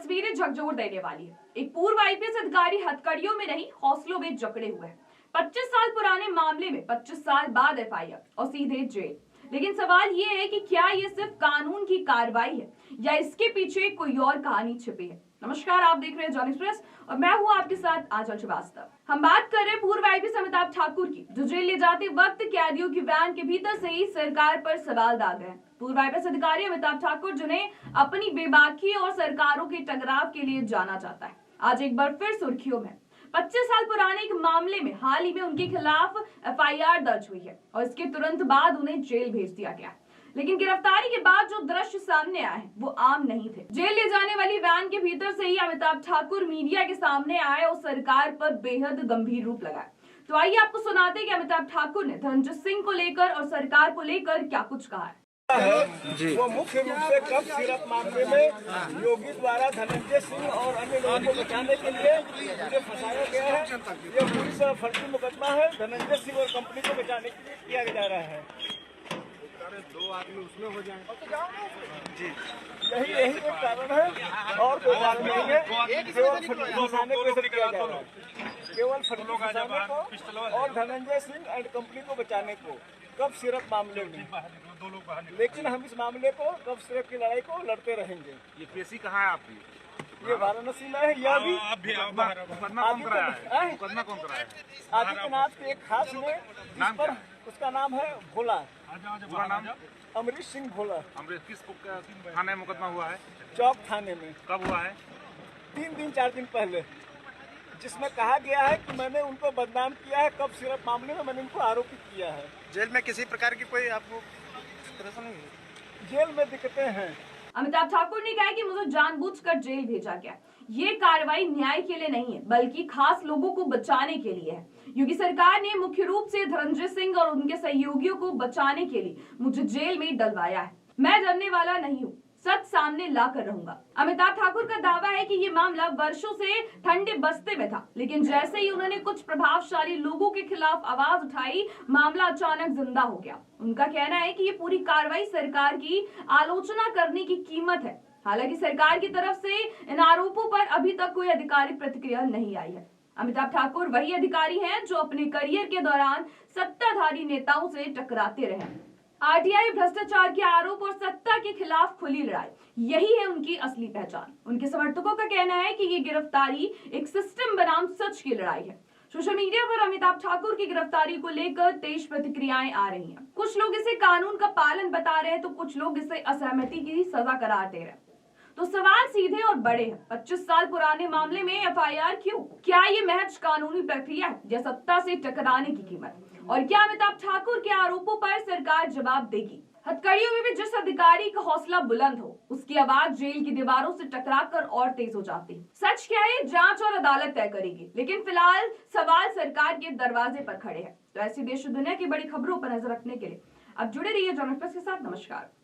तस्वीरें झकझोर देने वाली है। एक पूर्व आईपीएस अधिकारी हथकड़ियों में नहीं हौसलों में जकड़े हुए हैं। 25 साल पुराने मामले में 25 साल बाद एफआईआर और सीधे जेल। लेकिन सवाल ये है कि क्या ये सिर्फ कानून की कार्रवाई है या इसके पीछे कोई और कहानी छिपी है। नमस्कार, आप देख रहे हैं जन एक्सप्रेस और मैं हूं आपके साथ आंचल श्रीवास्तव। हम बात कर रहे हैं पूर्व आईपीएस अमिताभ ठाकुर की, जो जेल ले जाते वक्त कैदियों की वैन के भीतर से ही सरकार पर सवाल दाग रहे हैं। पूर्व आईपीएस अधिकारी अमिताभ ठाकुर, जिन्हें अपनी बेबाकी और सरकारों के टकराव के लिए जाना जाता है, आज एक बार फिर सुर्खियों में। 25 साल पुराने एक मामले में हाल ही में उनके खिलाफ एफआईआर दर्ज हुई है और इसके तुरंत बाद उन्हें जेल भेज दिया गया। लेकिन गिरफ्तारी के बाद जो दृश्य सामने आए वो आम नहीं थे। जेल ले जाने वाली वैन के भीतर से ही अमिताभ ठाकुर मीडिया के सामने आए और सरकार पर बेहद गंभीर रूप लगाए। तो आइए आपको सुनाते हैं कि अमिताभ ठाकुर ने धर्मजित सिंह को लेकर और सरकार को लेकर क्या कुछ कहा है। वो मुख्य रूप से कप सिरप मामले में योगी द्वारा धनंजय सिंह और अन्य लोगों को बचाने के लिए मुझे फंसाया गया है। ये पुलिस फर्जी मुकदमा है। धनंजय सिंह और कंपनी को बचाने के लिए किया जा रहा है। दो आदमी उसमें हो जाएंगे जी, यही एक कारण है और कोई कारण नहीं है। केवल फर्जी फंसाने को किया जा रहा है, केवल फर्जी फंसाने को और धनंजय सिंह एंड कंपनी को बचाने को कप सिरप मामले में। लेकिन हम इस मामले को कप सिरप की लड़ाई को लड़ते रहेंगे। ये पेशी कहाँ है आपकी? ये वाराणसी में है। यह भी मुकदमा कौन कराया है? आदित्यनाथ के एक खास में नाम पर उसका नाम है भोला, पूरा नाम? अमरीश सिंह भोला। अमरीश किस थाने में मुकदमा हुआ है? चौक थाने में। कब हुआ है? 4 दिन पहले, जिसमें कहा गया है कि मैंने उनको बदनाम किया है। कप सिरप मामले में मैंने उनको आरोपित किया है। जेल में किसी प्रकार की कोई आपको नहीं? जेल में दिक्कतें हैं। अमिताभ ठाकुर ने कहा कि मुझे जानबूझकर जेल भेजा गया। ये कार्रवाई न्याय के लिए नहीं है, बल्कि खास लोगों को बचाने के लिए है। योगी सरकार ने मुख्य रूप से धर्मजित सिंह और उनके सहयोगियों को बचाने के लिए मुझे जेल में डलवाया है। मैं डरने वाला नहीं हूँ, सच सामने ला कर रहूंगा। अमिताभ ठाकुर का दावा है कि ये मामला वर्षों से ठंडे बस्ते में था, लेकिन जैसे ही उन्होंने कुछ प्रभावशाली लोगों के खिलाफ आवाज उठाई, मामला अचानक जिंदा हो गया। उनका कहना है कि ये पूरी कार्रवाई सरकार की आलोचना करने की कीमत है। हालांकि सरकार की तरफ से इन आरोपों पर अभी तक कोई आधिकारिक प्रतिक्रिया नहीं आई है। अमिताभ ठाकुर वही अधिकारी हैं जो अपने करियर के दौरान सत्ताधारी नेताओं से टकराते रहे। आरटीआई, भ्रष्टाचार के आरोप और सत्ता के खिलाफ खुली लड़ाई, यही है उनकी असली पहचान। उनके समर्थकों का कहना है कि ये गिरफ्तारी एक सिस्टम बनाम सच की लड़ाई है। सोशल मीडिया पर अमिताभ ठाकुर की गिरफ्तारी को लेकर तेज प्रतिक्रियाएं आ रही हैं। कुछ लोग इसे कानून का पालन बता रहे हैं, तो कुछ लोग इसे असहमति की सजा करार दे रहे हैं। तो सवाल सीधे और बड़े हैं। 25 साल पुराने मामले में एफआईआर क्यों? क्या ये महज कानूनी प्रक्रिया है या सत्ता से टकराने की कीमत? और क्या अमिताभ ठाकुर के आरोपों पर सरकार जवाब देगी? हथकड़ियों में भी जिस अधिकारी का हौसला बुलंद हो, उसकी आवाज जेल की दीवारों से टकराकर और तेज हो जाती है। सच क्या है, जांच और अदालत तय करेगी, लेकिन फिलहाल सवाल सरकार के दरवाजे पर खड़े हैं। तो ऐसी देश दुनिया की बड़ी खबरों पर नजर रखने के लिए अब जुड़े रहिए जन एक्सप्रेस के साथ। नमस्कार।